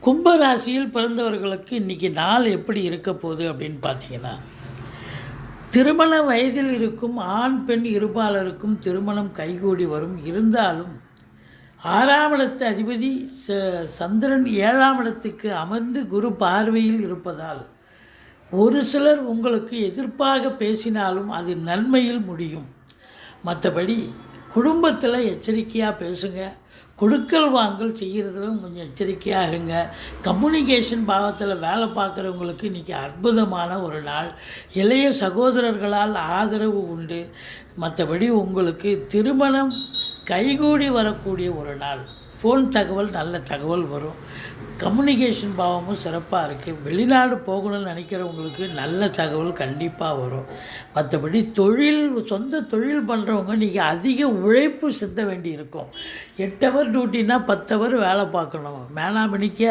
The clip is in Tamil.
கும்பராசியில் பிறந்தவர்களுக்கு இன்றைக்கி நாள் எப்படி இருக்க போகுது அப்படின்னு பார்த்தீங்கன்னா, திருமண வயதில் இருக்கும் ஆண் பெண் இருபாலருக்கும் திருமணம் கைகூடி வரும். இருந்தாலும் 6ஆம் இடத்து அதிபதி சந்திரன் 7ஆம் இடத்துக்கு அமர்ந்து குரு பார்வையில் இருப்பதால் ஒரு சிலர் உங்களுக்கு எதிர்ப்பாக பேசினாலும் அது நன்மையில் முடியும். மற்றபடி குடும்பத்தில் எச்சரிக்கையாக பேசுங்க. கொடுக்கல் வாங்கல் செய்கிறதுல கொஞ்சம் எச்சரிக்கையாக இருங்க. கம்யூனிகேஷன் பாவத்தில் வேலை பார்க்குறவங்களுக்கு இன்றைக்கி அற்புதமான ஒரு நாள். இளைய சகோதரர்களால் ஆதரவு உண்டு. மற்றபடி உங்களுக்கு திருமணம் கைகூடி வரக்கூடிய ஒரு நாள். ஃபோன் தகவல் நல்ல தகவல் வரும். கம்யூனிகேஷன் பாவமும் சிறப்பாக இருக்குது. வெளிநாடு போகணும்னு நினைக்கிறவங்களுக்கு நல்ல தகவல் கண்டிப்பாக வரும். மற்றபடி சொந்த தொழில் பண்ணுறவங்க இன்றைக்கி அதிக உழைப்பு சிந்த வேண்டி இருக்கும். 8 ஹவர் டியூட்டின்னா 10 ஹவர் வேலை பார்க்கணும். மேனாமணிக்கே